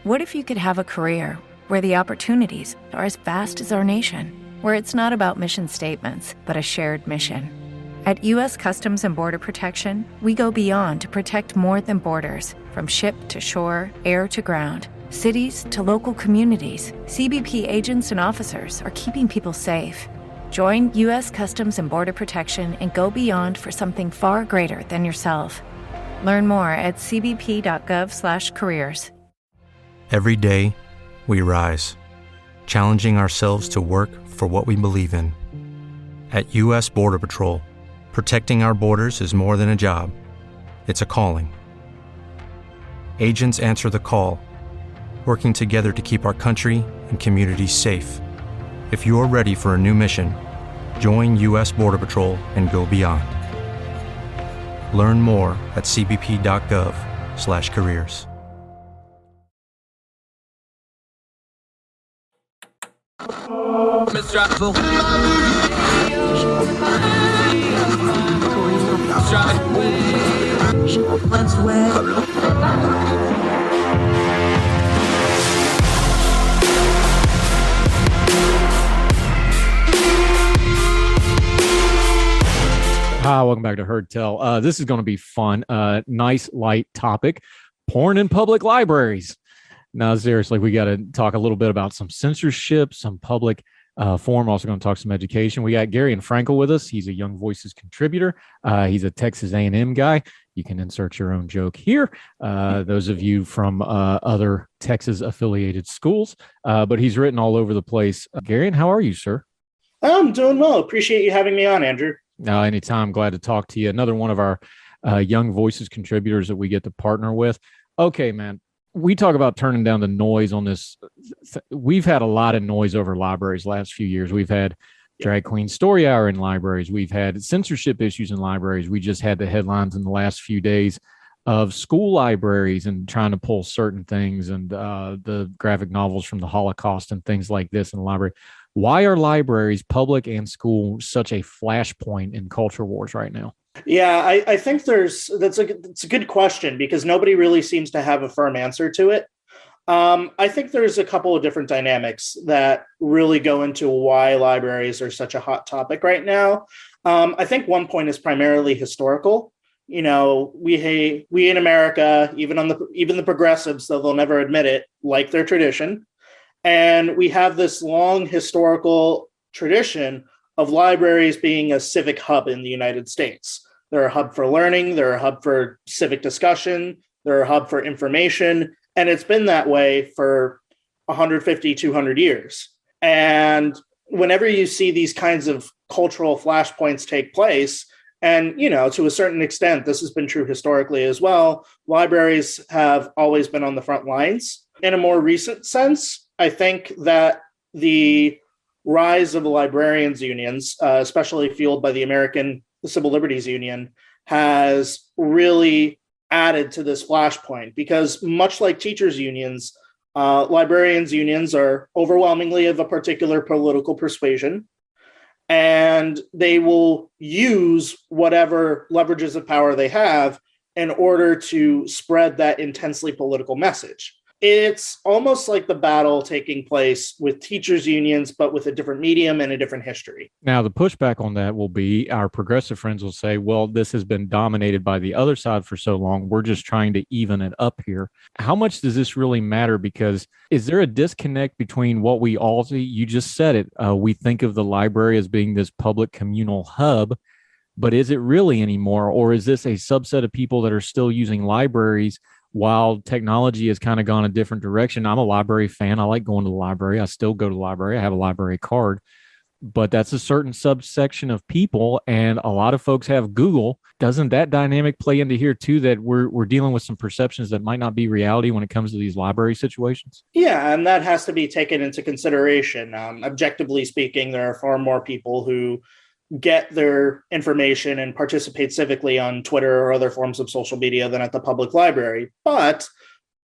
What if you could have a career where the opportunities are as vast as our nation, where it's not about mission statements, but a shared mission? At U.S. Customs and Border Protection, we go beyond to protect more than borders. From ship to shore, air to ground, cities to local communities, CBP agents and officers are keeping people safe. Join U.S. Customs and Border Protection and go beyond for something far greater than yourself. Learn more at cbp.gov/careers. Every day, we rise, challenging ourselves to work for what we believe in. At U.S. Border Patrol, protecting our borders is more than a job. It's a calling. Agents answer the call, working together to keep our country and communities safe. If you're ready for a new mission, join U.S. Border Patrol and go beyond. Learn more at cbp.gov/careers. Hi, welcome back to Heard Tell. This is going to be fun. Nice, light topic. Porn in public libraries. Now, seriously, we got to talk a little bit about some censorship, some public forum. Also going to talk some education. We got Garion Frankel with us. He's a Young Voices contributor. He's a Texas A&M guy. You can insert your own joke here. Those of you from other Texas-affiliated schools. But he's written all over the place. Garion, how are you, sir? I'm doing well. Appreciate you having me on, Andrew. Anytime. Glad to talk to you. Another one of our Young Voices contributors that we get to partner with. Okay, man. We talk about turning down the noise on this. We've had a lot of noise over libraries last few years. We've had drag queen story hour in libraries. We've had censorship issues in libraries. We just had the headlines in the last few days of school libraries and trying to pull certain things and the graphic novels from the Holocaust and things like this in the library. Why are libraries, public and school, such a flashpoint in culture wars right now? Yeah, I think that's a good question because nobody really seems to have a firm answer to it. I think there's a couple of different dynamics that really go into why libraries are such a hot topic right now. I think one point is primarily historical. You know, we in America, even the progressives, though they'll never admit it, like their tradition. And we have this long historical tradition of libraries being a civic hub in the United States. They're a hub for learning, they're a hub for civic discussion, they're a hub for information, and it's been that way for 150, 200 years. And whenever you see these kinds of cultural flashpoints take place, and, you know, to a certain extent, this has been true historically as well, libraries have always been on the front lines. In a more recent sense, I think that the rise of the librarians' unions, especially fueled by the American Civil Liberties Union, has really added to this flashpoint because much like teachers' unions, librarians' unions are overwhelmingly of a particular political persuasion, and they will use whatever leverages of power they have in order to spread that intensely political message. It's almost like the battle taking place with teachers' unions, but with a different medium and a different history. Now, the pushback on that will be our progressive friends will say, well, this has been dominated by the other side for so long. We're just trying to even it up here. How much does this really matter? Because is there a disconnect between what we all see? You just said it. We think of the library as being this public communal hub, but is it really anymore? Or is this a subset of people that are still using libraries while technology has kind of gone a different direction? I'm a library fan. I like going to the library. I still go to the library. I have a library card, but that's a certain subsection of people. And a lot of folks have Google. Doesn't that dynamic play into here too, that we're dealing with some perceptions that might not be reality when it comes to these library situations? Yeah, and that has to be taken into consideration. Objectively speaking, there are far more people who get their information and participate civically on Twitter or other forms of social media than at the public library. But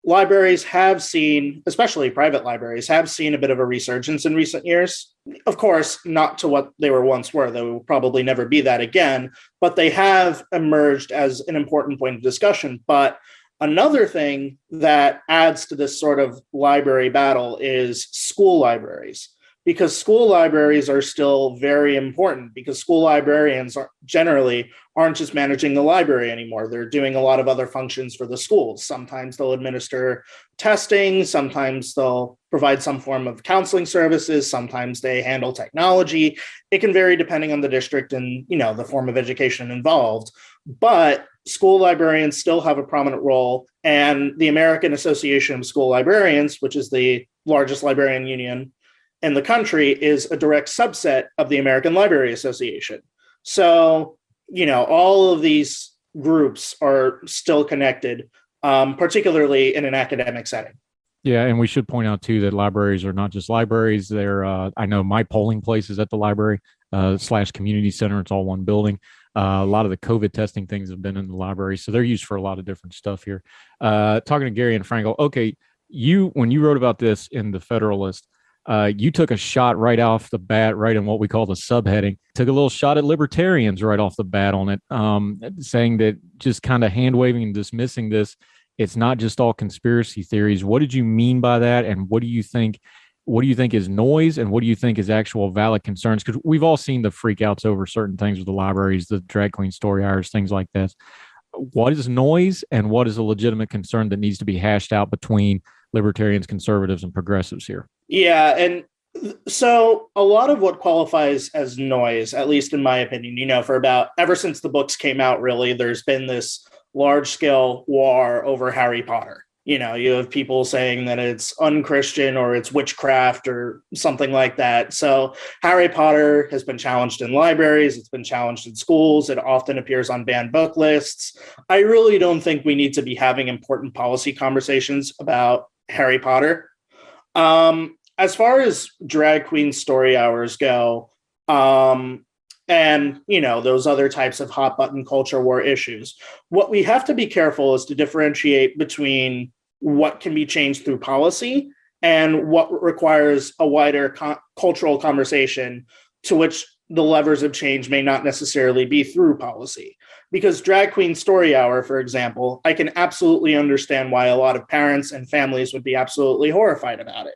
libraries have seen, especially private libraries, have seen a bit of a resurgence in recent years. Of course, not to what they were once were. They will probably never be that again, but they have emerged as an important point of discussion. But Another thing that adds to this sort of library battle is school libraries, because school libraries are still very important, because school librarians generally aren't just managing the library anymore. They're doing a lot of other functions for the schools. Sometimes they'll administer testing, sometimes they'll provide some form of counseling services, sometimes they handle technology. It can vary depending on the district and, the form of education involved. But school librarians still have a prominent role, and the American Association of School Librarians, which is the largest librarian union in the country, is a direct subset of the American Library Association. So, all of these groups are still connected, particularly in an academic setting. Yeah, and we should point out too that libraries are not just libraries. They're I know my polling place is at the library / community center. It's all one building. A lot of the COVID testing things have been in the library, so they're used for a lot of different stuff here. Talking to Garion Frankel, okay, when you wrote about this in the Federalist, you took a shot right off the bat, right in what we call the subheading. Took a little shot at libertarians right off the bat on it, saying that just kind of hand waving and dismissing this. It's not just all conspiracy theories. What did you mean by that, and what do you think? What do you think is noise, and what do you think is actual valid concerns? Because we've all seen the freakouts over certain things with the libraries, the drag queen story hours, things like this. What is noise, and what is a legitimate concern that needs to be hashed out between libertarians, conservatives, and progressives here? Yeah, and so a lot of what qualifies as noise, at least in my opinion, for ever since the books came out, really, there's been this large-scale war over Harry Potter. You have people saying that it's unchristian or it's witchcraft or something like that. So Harry Potter has been challenged in libraries. It's been challenged in schools. It often appears on banned book lists. I really don't think we need to be having important policy conversations about Harry Potter. As far as drag queen story hours go, and, those other types of hot button culture war issues, what we have to be careful is to differentiate between what can be changed through policy and what requires a wider cultural conversation, to which the levers of change may not necessarily be through policy. Because drag queen story hour, for example, I can absolutely understand why a lot of parents and families would be absolutely horrified about it.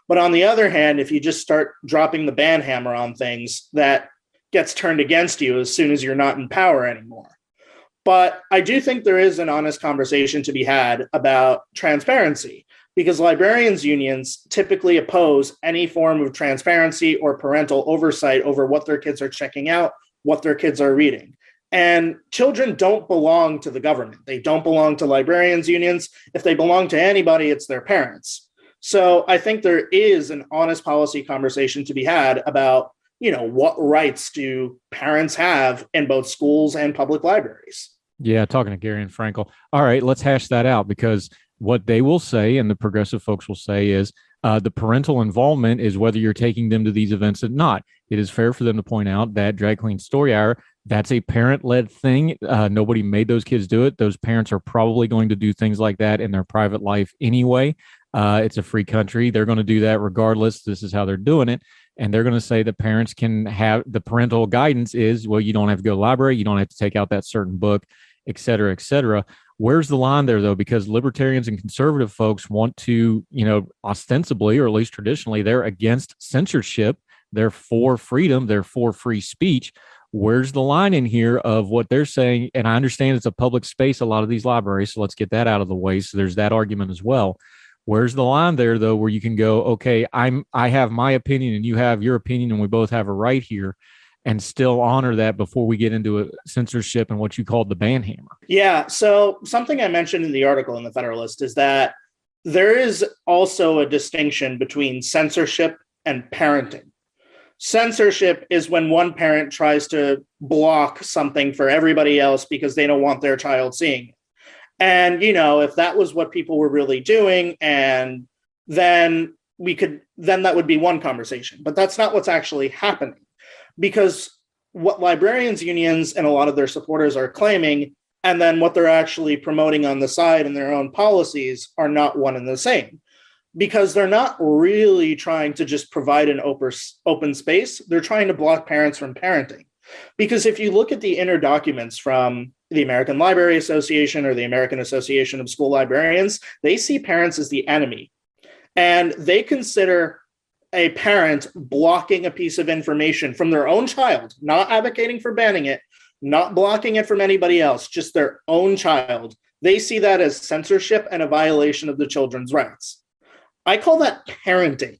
But on the other hand, if you just start dropping the ban hammer on things, that gets turned against you as soon as you're not in power anymore. But I do think there is an honest conversation to be had about transparency, because librarians unions typically oppose any form of transparency or parental oversight over what their kids are checking out, what their kids are reading. And children don't belong to the government. They don't belong to librarians unions. If they belong to anybody, it's their parents. So I think there is an honest policy conversation to be had about, what rights do parents have in both schools and public libraries? Yeah, talking to Garion Frankel. All right, let's hash that out, because what they will say, and the progressive folks will say, is the parental involvement is whether you're taking them to these events or not. It is fair for them to point out that Drag Queen Story Hour, that's a parent-led thing. Nobody made those kids do it. Those parents are probably going to do things like that in their private life anyway. It's a free country. They're going to do that regardless. This is how they're doing it. And they're going to say that parents can have the parental guidance is, well, you don't have to go to the library. You don't have to take out that certain book, et cetera, et cetera. Where's the line there, though? Because libertarians and conservative folks want to, ostensibly, or at least traditionally, they're against censorship. They're for freedom. They're for free speech. Where's the line in here of what they're saying? And I understand it's a public space, a lot of these libraries. So let's get that out of the way. So there's that argument as well. Where's the line there, though, where you can go, okay, I have my opinion and you have your opinion, and we both have a right here, and still honor that before we get into a censorship and what you called the ban hammer? Yeah. So something I mentioned in the article in the Federalist is that there is also a distinction between censorship and parenting. Censorship is when one parent tries to block something for everybody else because they don't want their child seeing it. And, if that was what people were really doing, and then that would be one conversation. But that's not what's actually happening, because what librarians unions and a lot of their supporters are claiming, and then what they're actually promoting on the side in their own policies, are not one and the same, because they're not really trying to just provide an open space. They're trying to block parents from parenting. Because if you look at the inner documents from the American Library Association or the American Association of School Librarians, they see parents as the enemy. And they consider a parent blocking a piece of information from their own child, not advocating for banning it, not blocking it from anybody else, just their own child. They see that as censorship and a violation of the children's rights. I call that parenting,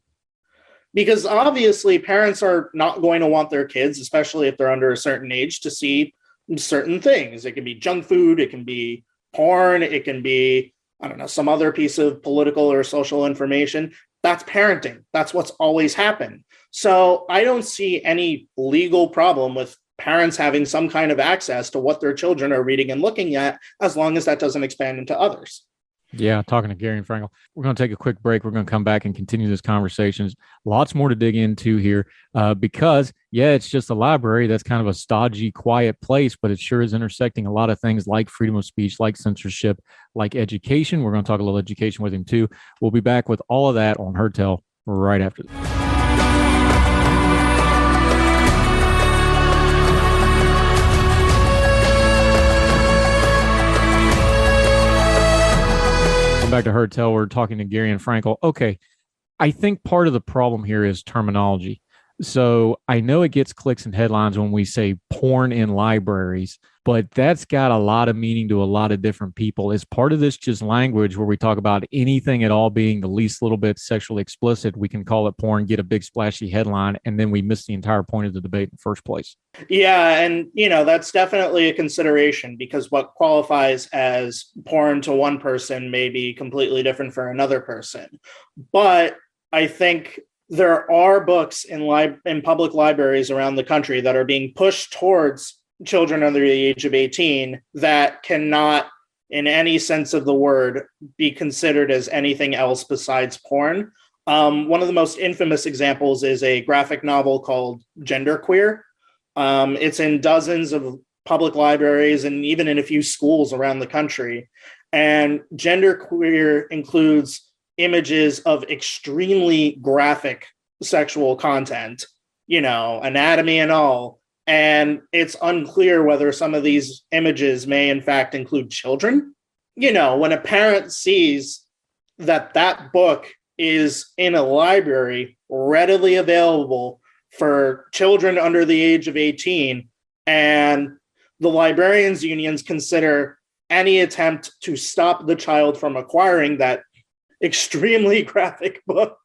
because obviously parents are not going to want their kids, especially if they're under a certain age, to see certain things. It can be junk food, it can be porn, it can be, I don't know, some other piece of political or social information. That's parenting. That's what's always happened. So I don't see any legal problem with parents having some kind of access to what their children are reading and looking at, as long as that doesn't expand into others. Yeah, talking to Garion Frankel. We're going to take a quick break. We're going to come back and continue this conversation. Lots more to dig into here because, yeah, it's just a library that's kind of a stodgy, quiet place, but it sure is intersecting a lot of things like freedom of speech, like censorship, like education. We're going to talk a little education with him too. We'll be back with all of that on Heard Tell right after this. Back to Heard Tell. We're talking to Garion Frankel. Okay, I think part of the problem here is terminology. So I know it gets clicks and headlines when we say porn in libraries, but that's got a lot of meaning to a lot of different people. Is part of this just language where we talk about anything at all being the least little bit sexually explicit? We can call it porn, get a big splashy headline, and then we miss the entire point of the debate in the first place. Yeah, and that's definitely a consideration, because what qualifies as porn to one person may be completely different for another person. But I think there are books in public libraries around the country that are being pushed towards children under the age of 18 that cannot, in any sense of the word, be considered as anything else besides porn. One of the most infamous examples is a graphic novel called Genderqueer. It's in dozens of public libraries and even in a few schools around the country. And Genderqueer includes images of extremely graphic sexual content, anatomy and all. And it's unclear whether some of these images may in fact include children. When a parent sees that book is in a library readily available for children under the age of 18, and the librarians unions consider any attempt to stop the child from acquiring that extremely graphic book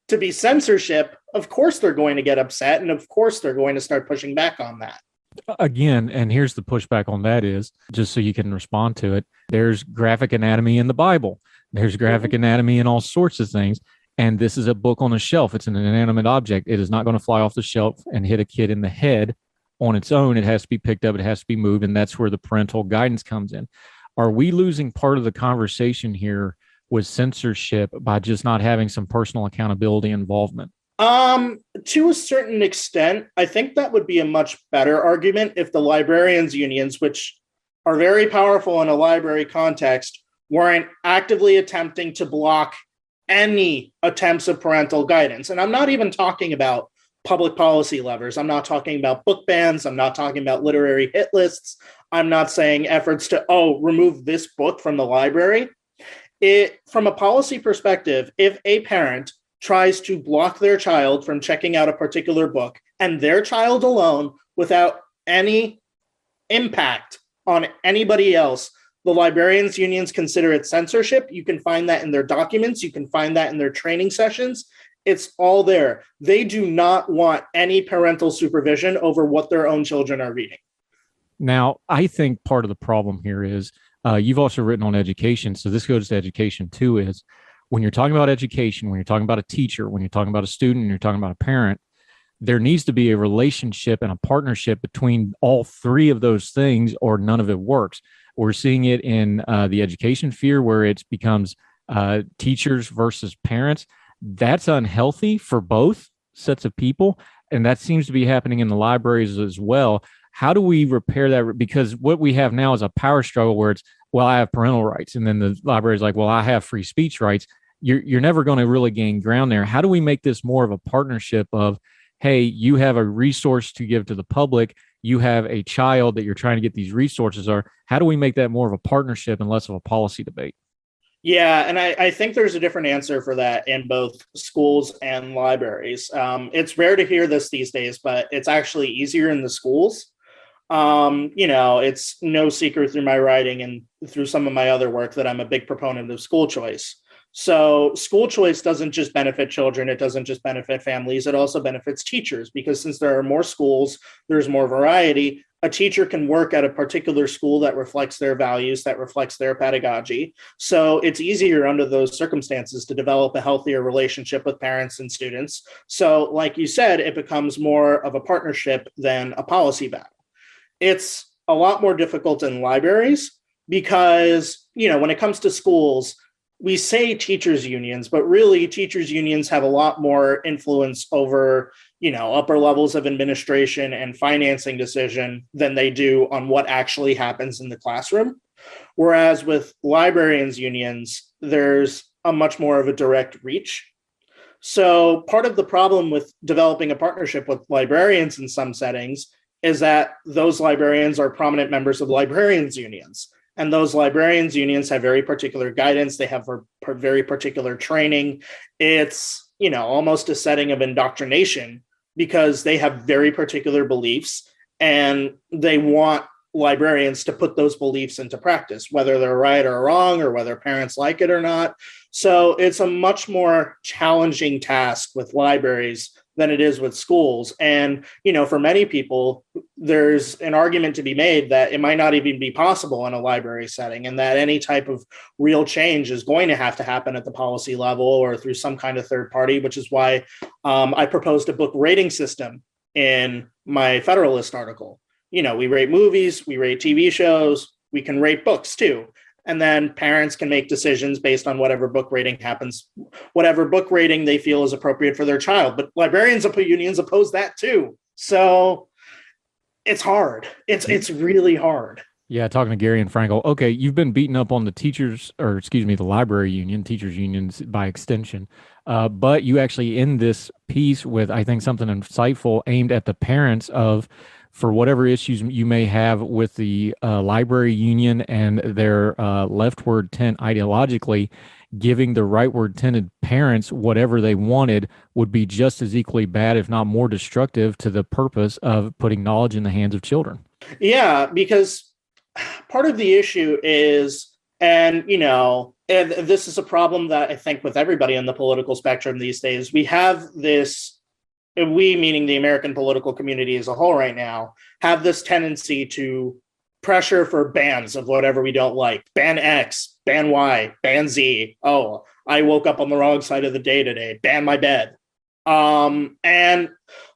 to be censorship, of course they're going to get upset, and of course they're going to start pushing back on that. Again, and here's the pushback on that is, just so you can respond to it, there's graphic anatomy in the Bible. There's graphic anatomy in all sorts of things. And this is a book on a shelf. It's an inanimate object. It is not going to fly off the shelf and hit a kid in the head on its own. It has to be picked up. It has to be moved. And that's where the parental guidance comes in. Are we losing part of the conversation here with censorship by just not having some personal accountability involvement? To a certain extent, I think that would be a much better argument if the librarians unions, which are very powerful in a library context, weren't actively attempting to block any attempts of parental guidance. And I'm not even talking about public policy levers. I'm not talking about book bans. I'm not talking about literary hit lists. I'm not saying efforts to, remove this book from the library. From a policy perspective, if a parent tries to block their child from checking out a particular book, and their child alone, without any impact on anybody else, the librarians unions consider it censorship. You can find that in their documents. You can find that in their training sessions. It's all there. They do not want any parental supervision over what their own children are reading. Now, I think part of the problem here is you've also written on education. So this goes to education too, is when you're talking about education, when you're talking about a teacher, when you're talking about a student, and you're talking about a parent, there needs to be a relationship and a partnership between all three of those things, or none of it works. We're seeing it in the education sphere where it becomes teachers versus parents. That's unhealthy for both sets of people. And that seems to be happening in the libraries as well. How do we repair that? Because what we have now is a power struggle where it's, well, I have parental rights. And then the library is like, well, I have free speech rights. You're never going to really gain ground there. How do we make this more of a partnership of, hey, you have a resource to give to the public. you have a child that you're trying to get these resources, or how do we make that more of a partnership and less of a policy debate? Yeah, and I think there's a different answer for that in both schools and libraries. It's rare to hear this these days, but it's actually easier in the schools. It's no secret through my writing and through some of my other work that I'm a big proponent of school choice. So school choice doesn't just benefit children, it doesn't just benefit families, it also benefits teachers, because since there are more schools, there's more variety. A teacher can work at a particular school that reflects their values, that reflects their pedagogy. So it's easier under those circumstances to develop a healthier relationship with parents and students. So like you said, it becomes more of a partnership than a policy battle. It's a lot more difficult in libraries because, when it comes to schools, we say teachers unions, but really teachers unions have a lot more influence over, upper levels of administration and financing decision than they do on what actually happens in the classroom. Whereas with librarians unions, there's a much more of a direct reach. So part of the problem with developing a partnership with librarians in some settings is that those librarians are prominent members of librarians unions. And those librarians unions have very particular guidance. They have very particular training. It's, almost a setting of indoctrination because they have very particular beliefs and they want librarians to put those beliefs into practice, whether they're right or wrong or whether parents like it or not. So it's a much more challenging task with libraries than it is with schools. And, for many people, there's an argument to be made that it might not even be possible in a library setting, and that any type of real change is going to have to happen at the policy level or through some kind of third party, which is why I proposed a book rating system in my Federalist article. We rate movies, we rate TV shows, we can rate books too. And then parents can make decisions based on whatever book rating they feel is appropriate for their child. But librarians unions oppose that too. So it's hard. It's really hard. Yeah, talking to Garion Frankel. Okay, you've been beating up on the library union, teachers unions by extension. But you actually end this piece with, I think, something insightful aimed at the parents of, for whatever issues you may have with the library union and their leftward tent ideologically, giving the rightward tented parents whatever they wanted would be just as equally bad, if not more destructive, to the purpose of putting knowledge in the hands of children. Yeah, because part of the issue is, and this is a problem that I think with everybody on the political spectrum these days, we have this, we, meaning the American political community as a whole right now, have this tendency to pressure for bans of whatever we don't like. Ban X, ban Y, ban Z. Oh, I woke up on the wrong side of the day today. Ban my bed. And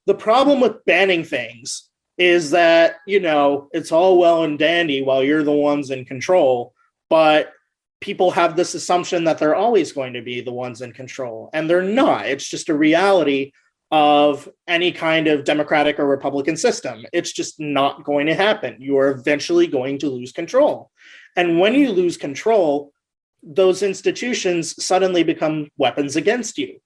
the problem with banning things is that, it's all well and dandy while you're the ones in control, but people have this assumption that they're always going to be the ones in control, and they're not. It's just a reality of any kind of Democratic or Republican system. It's just not going to happen. You are eventually going to lose control. And when you lose control, those institutions suddenly become weapons against you.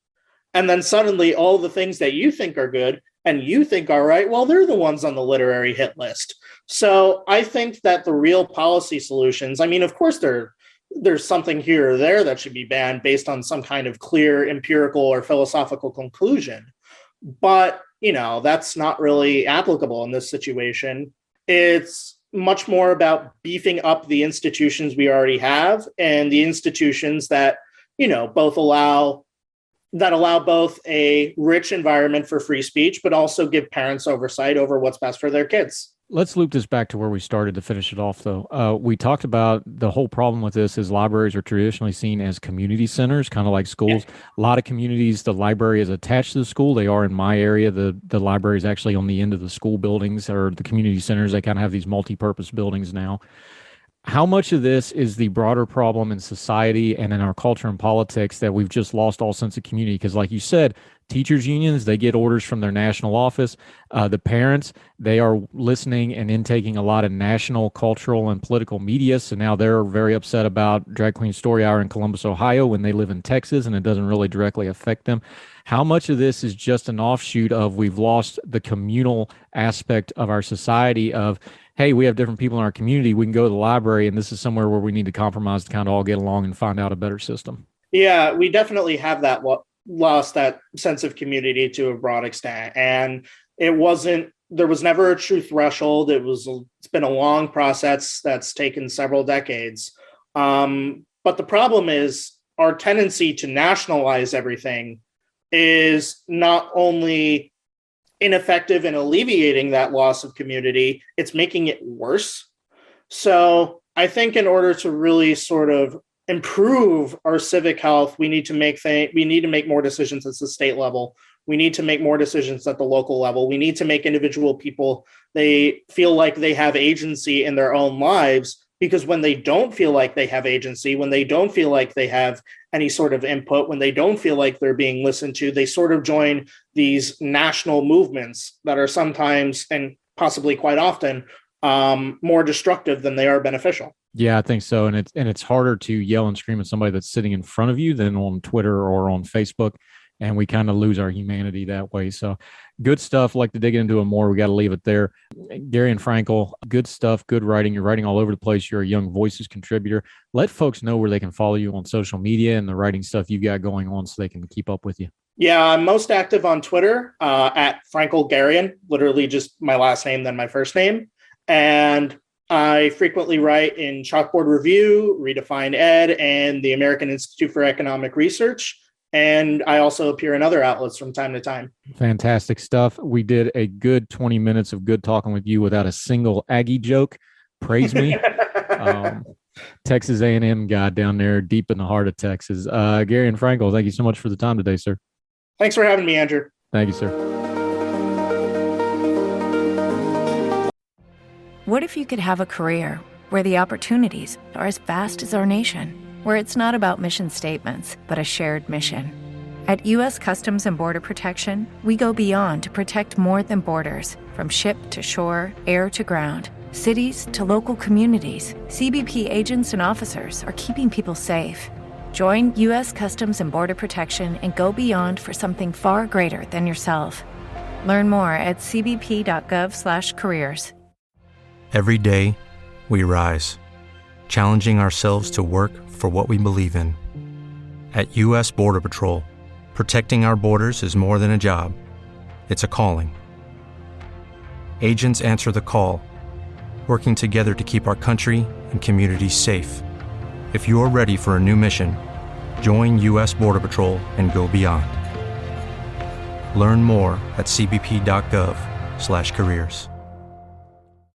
And then suddenly all the things that you think are good and you think are right, well, they're the ones on the literary hit list. So I think that the real policy solutions, of course, there's something here or there that should be banned based on some kind of clear empirical or philosophical conclusion. But, that's not really applicable in this situation. It's much more about beefing up the institutions we already have, and the institutions that, allow both a rich environment for free speech, but also give parents oversight over what's best for their kids. Let's loop this back to where we started to finish it off, though. We talked about the whole problem with this is libraries are traditionally seen as community centers, kind of like schools. Yeah. A lot of communities, the library is attached to the school. They are in my area. The library is actually on the end of the school buildings or the community centers. They kind of have these multi-purpose buildings now. How much of this is the broader problem in society and in our culture and politics that we've just lost all sense of community? Because, like you said, teachers unions, they get orders from their national office. The parents, they are listening and intaking a lot of national, cultural, and political media. So now they're very upset about Drag Queen Story Hour in Columbus, Ohio, when they live in Texas, and it doesn't really directly affect them. How much of this is just an offshoot of we've lost the communal aspect of our society of, hey, we have different people in our community. We can go to the library, and this is somewhere where we need to compromise to kind of all get along and find out a better system. Yeah, we definitely have that lost that sense of community to a broad extent. And there was never a true threshold. It's been a long process that's taken several decades. But the problem is our tendency to nationalize everything is not only ineffective in alleviating that loss of community, it's making it worse. So I think in order to really sort of improve our civic health, we need to make more decisions at the state level. We need to make more decisions at the local level. We need to make individual people, they feel like they have agency in their own lives, because when they don't feel like they have agency, when they don't feel like they have any sort of input, when they don't feel like they're being listened to, they sort of join these national movements that are sometimes, and possibly quite often, more destructive than they are beneficial. Yeah, I think so. And it's harder to yell and scream at somebody that's sitting in front of you than on Twitter or on Facebook. And we kind of lose our humanity that way. So good stuff. Like to dig into it more. We got to leave it there. Garion Frankel, good stuff, good writing. You're writing all over the place. You're a Young Voices contributor. Let folks know where they can follow you on social media and the writing stuff you got going on so they can keep up with you. Yeah, I'm most active on Twitter at Frankel Garion, literally just my last name, then my first name. And I frequently write in Chalkboard Review, Redefine Ed, and the American Institute for Economic Research. And I also appear in other outlets from time to time. Fantastic stuff. We did a good 20 minutes of good talking with you without a single Aggie joke. Praise me. Texas A&M guy down there deep in the heart of Texas. Garion Frankel, thank you so much for the time today, sir. Thanks for having me, Andrew. Thank you, sir. What if you could have a career where the opportunities are as vast as our nation? Where it's not about mission statements, but a shared mission. At U.S. Customs and Border Protection, we go beyond to protect more than borders. From ship to shore, air to ground, cities to local communities, CBP agents and officers are keeping people safe. Join U.S. Customs and Border Protection and go beyond for something far greater than yourself. Learn more at cbp.gov/careers. Every day, we rise, challenging ourselves to work for what we believe in. At U.S. Border Patrol, protecting our borders is more than a job. It's a calling. Agents answer the call, working together to keep our country and communities safe. If you're ready for a new mission, join U.S. Border Patrol and go beyond. Learn more at cbp.gov/careers.